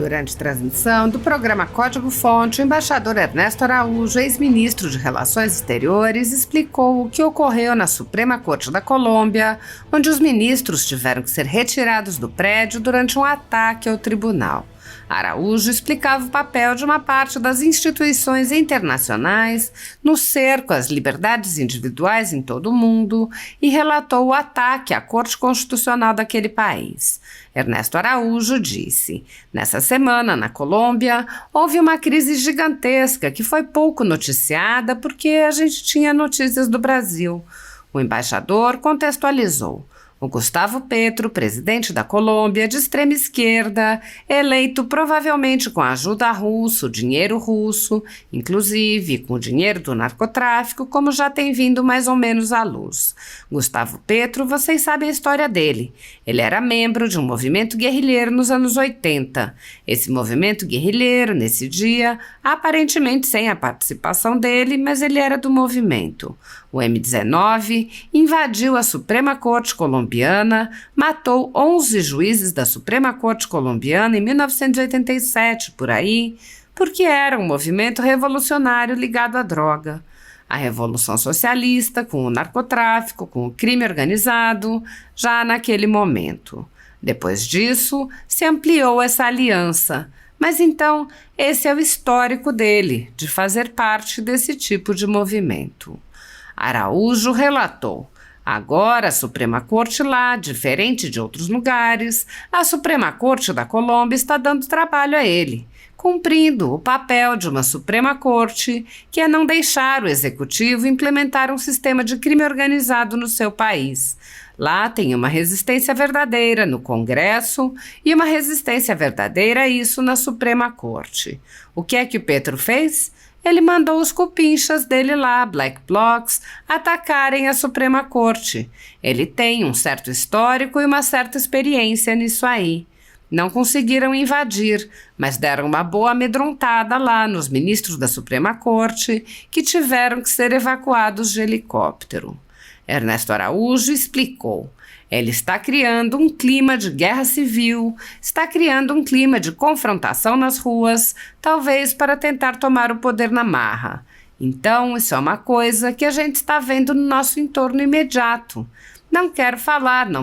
Durante transmissão do programa Código-Fonte, o embaixador Ernesto Araújo, ex-ministro de Relações Exteriores, explicou o que ocorreu na Suprema Corte da Colômbia, onde os ministros tiveram que ser retirados do prédio durante um ataque ao tribunal. Araújo explicava o papel de uma parte das instituições internacionais no cerco às liberdades individuais em todo o mundo e relatou o ataque à Corte Constitucional daquele país. Ernesto Araújo disse: nessa semana, na Colômbia, houve uma crise gigantesca que foi pouco noticiada porque a gente tinha notícias do Brasil. O embaixador contextualizou. O Gustavo Petro, presidente da Colômbia, de extrema esquerda, eleito provavelmente com a ajuda russa, o dinheiro russo, inclusive com o dinheiro do narcotráfico, como já tem vindo mais ou menos à luz. Gustavo Petro, vocês sabem a história dele. Ele era membro de um movimento guerrilheiro nos anos 80. Esse movimento guerrilheiro, nesse dia, aparentemente sem a participação dele, mas ele era do movimento. O M-19 invadiu a Suprema Corte colombiana, matou 11 juízes da Suprema Corte colombiana em 1987, por aí, porque era um movimento revolucionário ligado à droga. A Revolução Socialista, com o narcotráfico, com o crime organizado, já naquele momento. Depois disso, se ampliou essa aliança. Mas então, esse é o histórico dele, de fazer parte desse tipo de movimento. Araújo relatou: agora a Suprema Corte lá, diferente de outros lugares, a Suprema Corte da Colômbia está dando trabalho a ele, cumprindo o papel de uma Suprema Corte, que é não deixar o Executivo implementar um sistema de crime organizado no seu país. Lá tem uma resistência verdadeira no Congresso e uma resistência verdadeira a isso na Suprema Corte. O que é que o Petro fez? Ele mandou os cupinchas dele lá, Black Blocs, atacarem a Suprema Corte. Ele tem um certo histórico e uma certa experiência nisso aí. Não conseguiram invadir, mas deram uma boa amedrontada lá nos ministros da Suprema Corte, que tiveram que ser evacuados de helicóptero. Ernesto Araújo explicou: ele está criando um clima de guerra civil, está criando um clima de confrontação nas ruas, talvez para tentar tomar o poder na marra. Então, isso é uma coisa que a gente está vendo no nosso entorno imediato. Não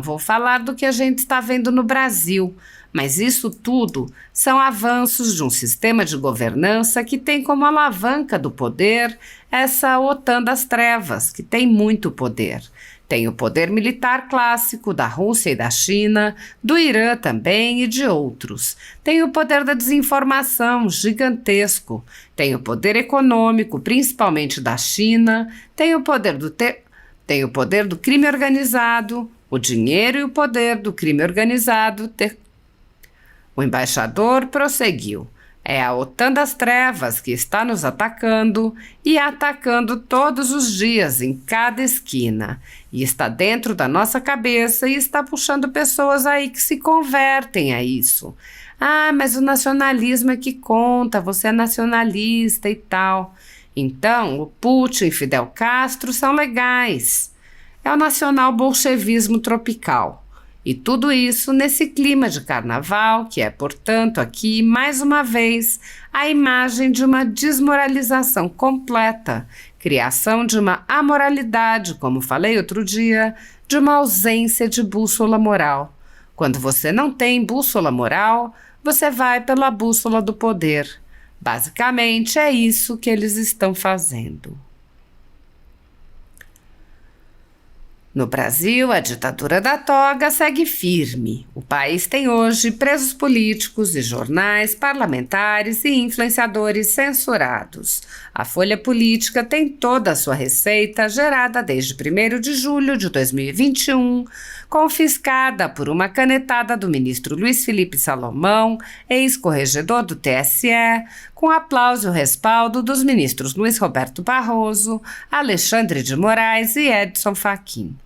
vou falar do que a gente está vendo no Brasil, mas isso tudo são avanços de um sistema de governança que tem como alavanca do poder essa OTAN das trevas, que tem muito poder. Tem o poder militar clássico da Rússia e da China, do Irã também e de outros. Tem o poder da desinformação, gigantesco. Tem o poder econômico, principalmente da China. Tem o poder do crime organizado, o dinheiro e o poder do crime organizado. O embaixador prosseguiu: é a OTAN das trevas que está nos atacando e atacando todos os dias, em cada esquina. E está dentro da nossa cabeça e está puxando pessoas aí que se convertem a isso. Ah, mas o nacionalismo é que conta, você é nacionalista e tal. Então, o Putin e Fidel Castro são legais. É o nacional-bolchevismo tropical. E tudo isso nesse clima de carnaval, que é, portanto, aqui, mais uma vez, a imagem de uma desmoralização completa, criação de uma amoralidade, como falei outro dia, de uma ausência de bússola moral. Quando você não tem bússola moral, você vai pela bússola do poder. Basicamente, é isso que eles estão fazendo. No Brasil, a ditadura da toga segue firme. O país tem hoje presos políticos e jornais, parlamentares e influenciadores censurados. A Folha Política tem toda a sua receita gerada desde 1º de julho de 2021, confiscada por uma canetada do ministro Luiz Felipe Salomão, ex-corregedor do TSE, com aplauso e respaldo dos ministros Luiz Roberto Barroso, Alexandre de Moraes e Edson Fachin.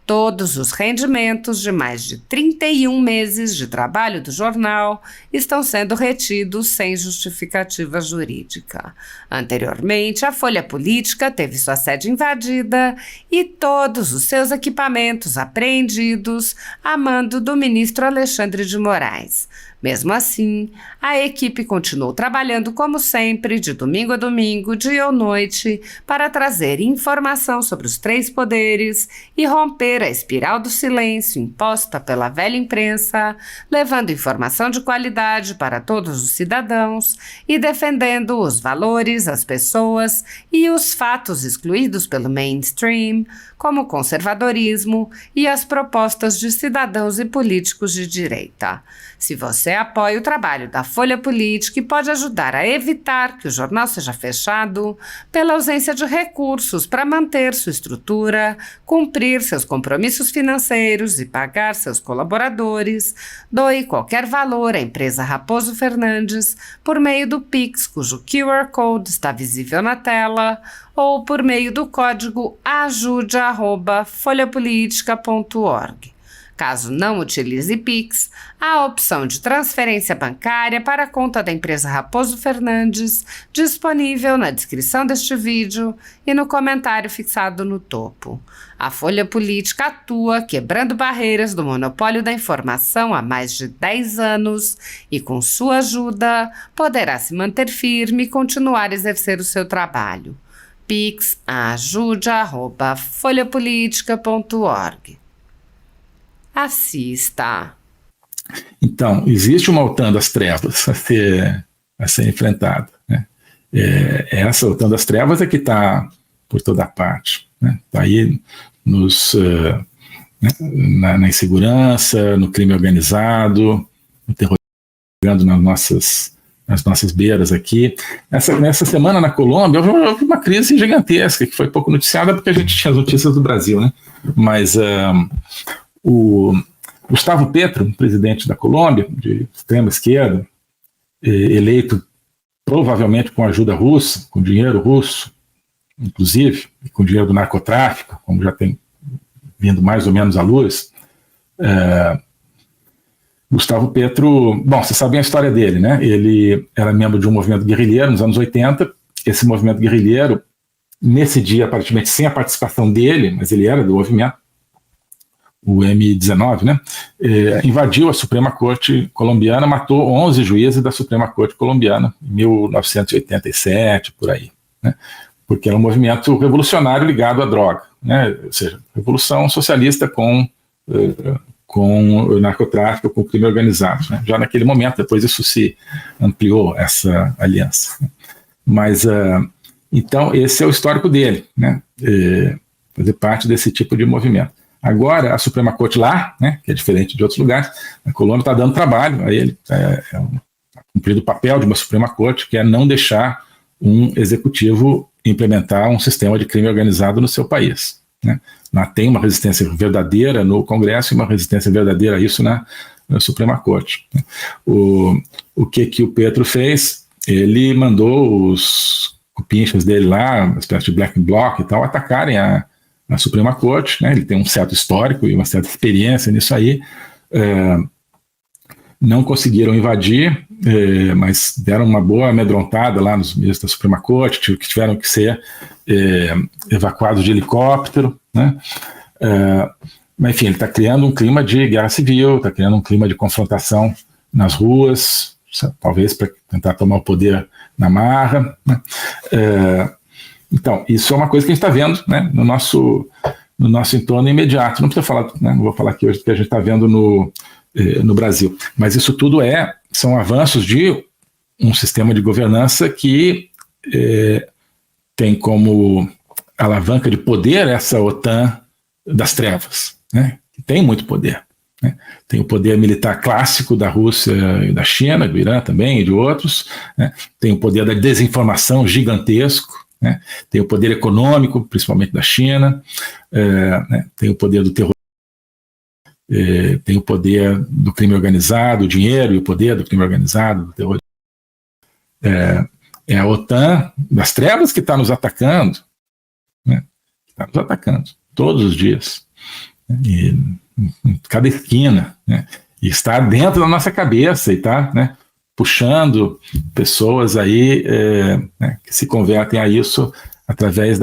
Todos os rendimentos de mais de 31 meses de trabalho do jornal estão sendo retidos sem justificativa jurídica. Anteriormente, a Folha Política teve sua sede invadida e todos os seus equipamentos apreendidos a mando do ministro Alexandre de Moraes. Mesmo assim, a equipe continuou trabalhando como sempre, de domingo a domingo, dia ou noite, para trazer informação sobre os três poderes e romper a espiral do silêncio imposta pela velha imprensa, levando informação de qualidade para todos os cidadãos e defendendo os valores, as pessoas e os fatos excluídos pelo mainstream, como o conservadorismo e as propostas de cidadãos e políticos de direita. Se você apoia o trabalho da Folha Política e pode ajudar a evitar que o jornal seja fechado, pela ausência de recursos para manter sua estrutura, cumprir seus compromissos financeiros e pagar seus colaboradores, doe qualquer valor à empresa Raposo Fernandes por meio do Pix, cujo QR Code está visível na tela, ou por meio do código ajude@folhapolitica.org. Caso não utilize Pix, há a opção de transferência bancária para a conta da empresa Raposo Fernandes, disponível na descrição deste vídeo e no comentário fixado no topo. A Folha Política atua quebrando barreiras do monopólio da informação há mais de 10 anos e, com sua ajuda, poderá se manter firme e continuar a exercer o seu trabalho. Pix ajude@folhapolitica.org. Assista. Então, existe uma OTAN das trevas a ser enfrentada, né? Essa OTAN das trevas é que está por toda parte, né? Está aí na insegurança, no crime organizado, no terrorismo nas nossas beiras aqui. Nessa semana na Colômbia houve uma crise gigantesca que foi pouco noticiada porque a gente tinha as notícias do Brasil, né? Mas o Gustavo Petro, presidente da Colômbia, de extrema esquerda, eleito provavelmente com ajuda russa, com dinheiro russo, inclusive, e com dinheiro do narcotráfico, como já tem vindo mais ou menos à luz. Gustavo Petro, bom, vocês sabem a história dele, né? Ele era membro de um movimento guerrilheiro nos anos 80. Esse movimento guerrilheiro, nesse dia, aparentemente sem a participação dele, mas ele era do movimento, o M19, né? Invadiu a Suprema Corte colombiana, matou 11 juízes da Suprema Corte colombiana em 1987, por aí, né? Porque era um movimento revolucionário ligado à droga, né? Ou seja, revolução socialista com o narcotráfico, com o crime organizado, né? Já naquele momento, depois isso se ampliou, essa aliança. Mas, então, esse é o histórico dele, né? Fazer parte desse tipo de movimento. Agora, a Suprema Corte lá, né, que é diferente de outros lugares, a Colômbia está dando trabalho a ele, cumprido o papel de uma Suprema Corte, que é não deixar um executivo implementar um sistema de crime organizado no seu país, né? Lá tem uma resistência verdadeira no Congresso e uma resistência verdadeira a isso na Suprema Corte. O que o Petro fez? Ele mandou os cupinchas dele lá, uma espécie de black bloc e tal, atacarem a Suprema Corte, né? Ele tem um certo histórico e uma certa experiência nisso aí. Não conseguiram invadir, mas deram uma boa amedrontada lá nos ministros da Suprema Corte, que tiveram que ser evacuados de helicóptero, né? Mas, enfim, ele está criando um clima de guerra civil, está criando um clima de confrontação nas ruas, talvez para tentar tomar o poder na marra, né? Então, isso é uma coisa que a gente está vendo, né, no nosso entorno imediato. Não precisa falar, né, não vou falar aqui hoje do que a gente está vendo no Brasil, mas isso tudo são avanços de um sistema de governança que tem como alavanca de poder essa OTAN das trevas, né, que tem muito poder, né? Tem o poder militar clássico da Rússia e da China, do Irã também e de outros, né? Tem o poder da desinformação gigantesco, né? Tem o poder econômico, principalmente da China, né? Tem o poder do terrorismo, tem o poder do crime organizado, o dinheiro e o poder do crime organizado, do terrorismo. É a OTAN das trevas que está nos atacando, né? Está nos atacando todos os dias. e, em cada esquina, né? E está dentro da nossa cabeça e está, né, puxando pessoas aí né, que se convertem a isso através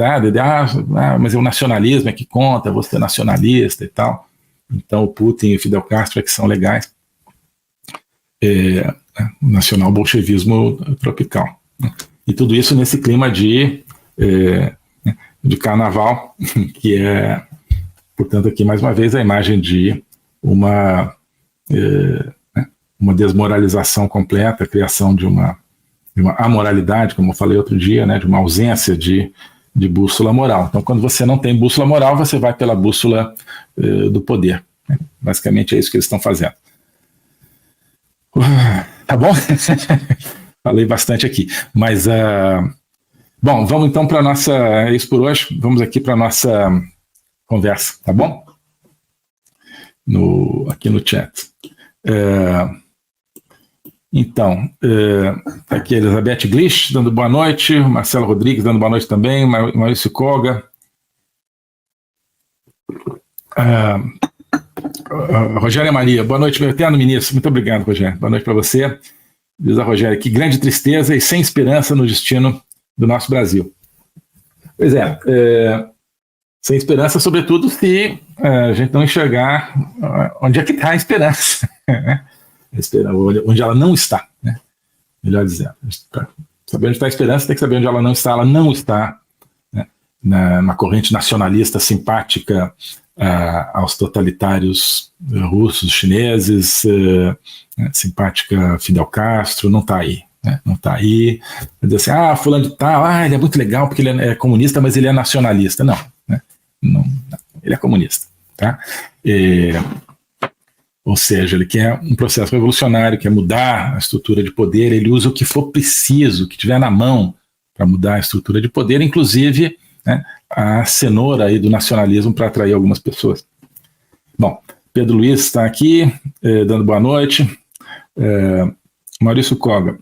mas é o nacionalismo é que conta, você é nacionalista e tal. Então o Putin e o Fidel Castro é que são legais. O nacional-bolchevismo tropical. Né? E tudo isso nesse clima de carnaval, que é, portanto, aqui mais uma vez a imagem de uma desmoralização completa, a criação de uma amoralidade, como eu falei outro dia, né, de uma ausência de bússola moral. Então, quando você não tem bússola moral, você vai pela bússola do poder. Né? Basicamente é isso que eles estão fazendo. Tá bom? Falei bastante aqui. Mas, bom, vamos então para a nossa... É isso por hoje. Vamos aqui para a nossa conversa, tá bom? Aqui no chat. Então, aqui a Elizabeth Glitch dando boa noite, Marcelo Rodrigues dando boa noite também, Maurício Koga, Rogéria Maria, boa noite, meu eterno ministro, muito obrigado, Rogério, boa noite para você. Diz a Rogéria, que grande tristeza e sem esperança no destino do nosso Brasil. Pois sem esperança, sobretudo, se a gente não enxergar onde é que está a esperança, né? Onde ela não está, né? Melhor dizendo. Para saber onde está a esperança, tem que saber onde ela não está. Ela não está, né, na corrente nacionalista simpática aos totalitários russos, chineses, simpática a Fidel Castro, não está aí. Né? Não está aí. Dizer assim, fulano de tal, ele é muito legal porque ele é comunista, mas ele é nacionalista. Não, né? Não, ele é comunista. Tá? Ou seja, ele quer um processo revolucionário, quer mudar a estrutura de poder, ele usa o que for preciso, o que tiver na mão para mudar a estrutura de poder, inclusive, né, a cenoura aí do nacionalismo para atrair algumas pessoas. Bom, Pedro Luiz está aqui, dando boa noite. Maurício Koga,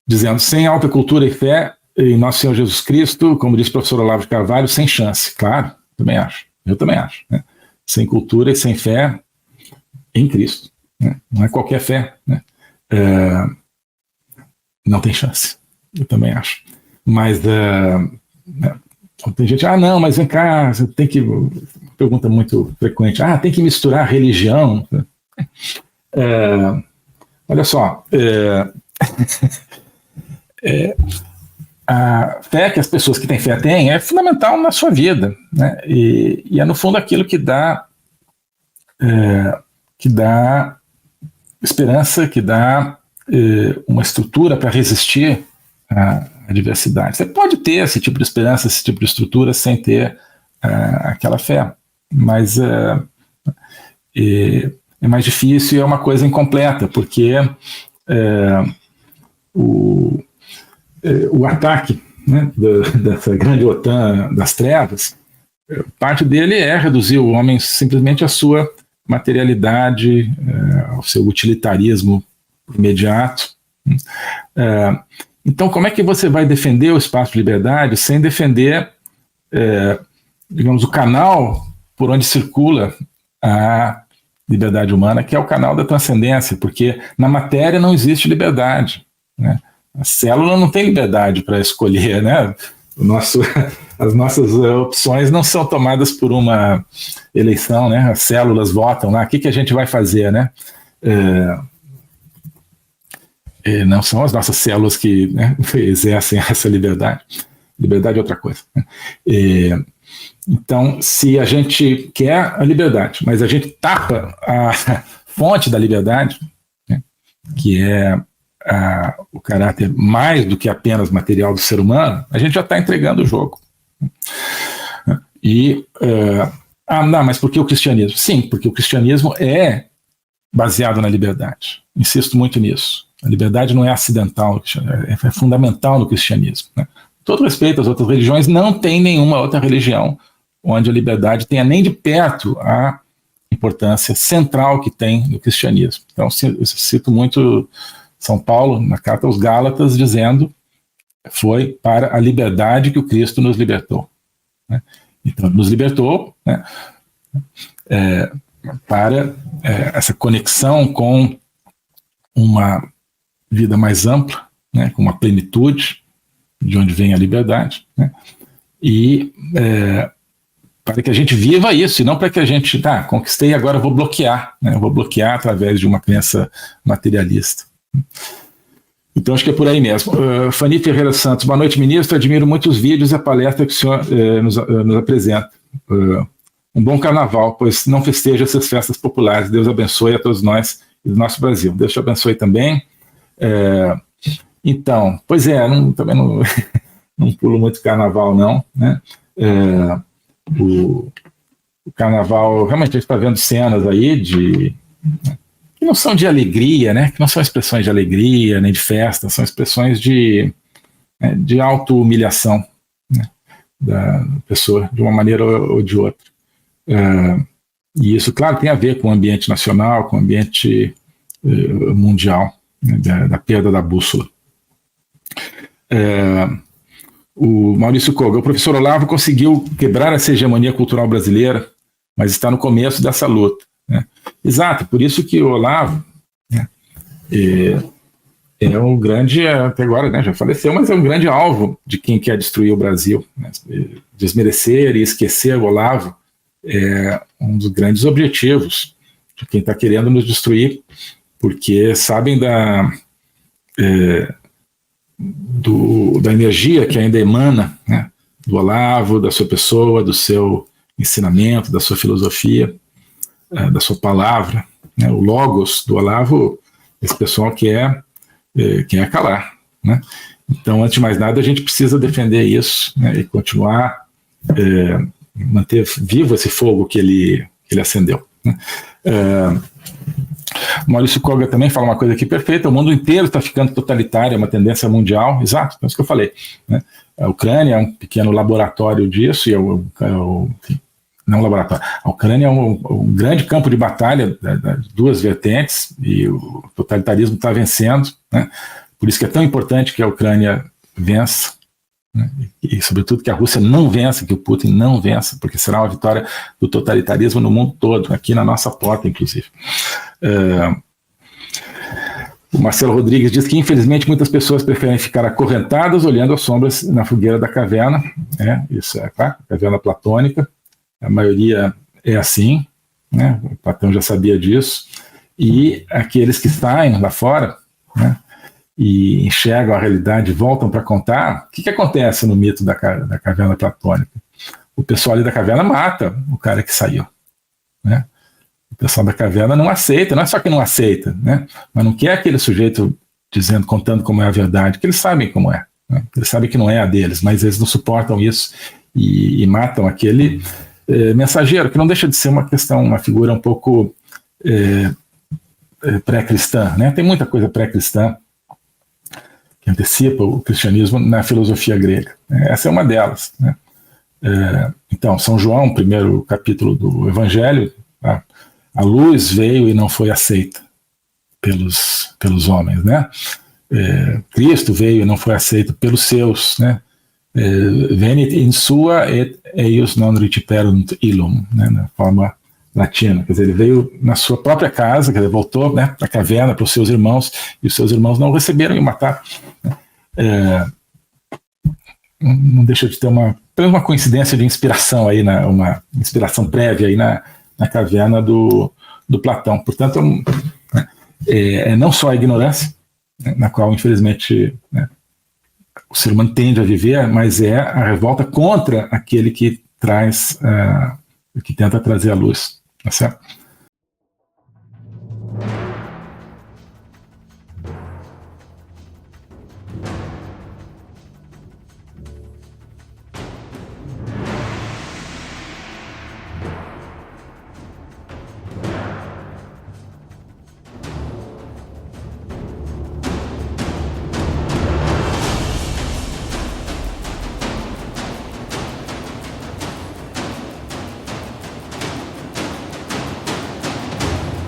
dizendo, sem alta cultura e fé em Nosso Senhor Jesus Cristo, como disse o professor Olavo de Carvalho, sem chance. Claro, também acho. Eu também acho, né? Sem cultura e sem fé em Cristo. Né? Não é qualquer fé. Né? Não tem chance. Eu também acho. Mas tem gente, não, mas vem cá, você tem que... Pergunta muito frequente, tem que misturar religião. Olha só, a fé que as pessoas que têm fé têm é fundamental na sua vida, né? E é no fundo aquilo que dá esperança, que dá uma estrutura para resistir à adversidade. Você pode ter esse tipo de esperança, esse tipo de estrutura sem ter aquela fé, mas é mais difícil e é uma coisa incompleta, porque o ataque, né, dessa grande OTAN das trevas, parte dele é reduzir o homem simplesmente à sua materialidade, ao seu utilitarismo imediato. Então, como é que você vai defender o espaço de liberdade sem defender, digamos, o canal por onde circula a liberdade humana, que é o canal da transcendência, porque na matéria não existe liberdade, né? A célula não tem liberdade para escolher, né? As nossas opções não são tomadas por uma eleição, né? As células votam lá, o que a gente vai fazer, né? Não são as nossas células que, né, exercem essa liberdade. Liberdade é outra coisa. Então, se a gente quer a liberdade, mas a gente tapa a fonte da liberdade, né, que é o caráter mais do que apenas material do ser humano, a gente já está entregando o jogo. Não, mas por que o cristianismo? Sim, porque o cristianismo é baseado na liberdade. Insisto muito nisso. A liberdade não é acidental, é fundamental no cristianismo. Né? Todo respeito às outras religiões, não tem nenhuma outra religião onde a liberdade tenha nem de perto a importância central que tem no cristianismo. Então, eu cito muito São Paulo, na carta aos Gálatas, dizendo foi para a liberdade que o Cristo nos libertou. Né? Então, nos libertou, né, para essa conexão com uma vida mais ampla, né, com uma plenitude, de onde vem a liberdade, né, e para que a gente viva isso, e não para que a gente, conquistei, agora vou bloquear, né, vou bloquear através de uma crença materialista. Então, acho que é por aí mesmo. Fanny Ferreira Santos, boa noite, ministro. Admiro muitos vídeos e a palestra que o senhor nos apresenta. Um bom carnaval, pois não festeja essas festas populares. Deus abençoe a todos nós e do nosso Brasil. Deus te abençoe também. Então, pois também não pulo muito carnaval, não, né? O carnaval, realmente a gente está vendo cenas aí que não são de alegria, né? Que não são expressões de alegria nem de festa, são expressões de auto-humilhação, né, da pessoa, de uma maneira ou de outra. E isso, claro, tem a ver com o ambiente nacional, com o ambiente mundial, né, da perda da bússola. O Maurício Koga, o professor Olavo conseguiu quebrar essa hegemonia cultural brasileira, mas está no começo dessa luta, né? Exato, por isso que o Olavo, né, é um grande, até agora, né, já faleceu, mas é um grande alvo de quem quer destruir o Brasil, né? Desmerecer e esquecer o Olavo é um dos grandes objetivos de quem está querendo nos destruir, porque sabem da energia que ainda emana, né, do Olavo, da sua pessoa, do seu ensinamento, da sua filosofia, da sua palavra, né, o logos do Olavo, esse pessoal quer calar, né? Então, antes de mais nada, a gente precisa defender isso, né, e continuar manter vivo esse fogo que ele acendeu, né? Maurício Koga também fala uma coisa aqui perfeita: o mundo inteiro está ficando totalitário, é uma tendência mundial. Exato, é isso que eu falei, né? A Ucrânia é um pequeno laboratório disso, e não laboratório. A Ucrânia é um grande campo de batalha das duas vertentes, e o totalitarismo está vencendo, né? Por isso que é tão importante que a Ucrânia vença, né? E sobretudo que a Rússia não vença, que o Putin não vença, porque será uma vitória do totalitarismo no mundo todo, aqui na nossa porta, inclusive. O Marcelo Rodrigues diz que, infelizmente, muitas pessoas preferem ficar acorrentadas olhando as sombras na fogueira da caverna. Isso é claro, caverna platônica. A maioria é assim, né? O Platão já sabia disso. E aqueles que saem lá fora, né, e enxergam a realidade e voltam para contar, o que acontece no mito da caverna platônica? O pessoal ali da caverna mata o cara que saiu, né? O pessoal da caverna não aceita, não é só que não aceita, né, mas não quer aquele sujeito contando como é a verdade, que eles sabem como é, né? Eles sabem que não é a deles, mas eles não suportam isso e matam aquele mensageiro, que não deixa de ser uma figura um pouco pré-cristã, né? Tem muita coisa pré-cristã que antecipa o cristianismo na filosofia grega. Essa é uma delas, né? Então, São João, primeiro capítulo do Evangelho, a luz veio e não foi aceita pelos homens, né? Cristo veio e não foi aceito pelos seus, né? Venit in sua et eius non reciperunt illum, né? Na forma latina, quer dizer, ele veio na sua própria casa, quer dizer, voltou, né, para a caverna, para os seus irmãos, e os seus irmãos não o receberam e o mataram. Não deixa de ter uma coincidência de inspiração aí, uma inspiração prévia aí na caverna do Platão. Portanto, não só a ignorância, né, na qual, infelizmente, né, o ser humano tende a viver, mas é a revolta contra aquele que tenta trazer a luz. Tá certo?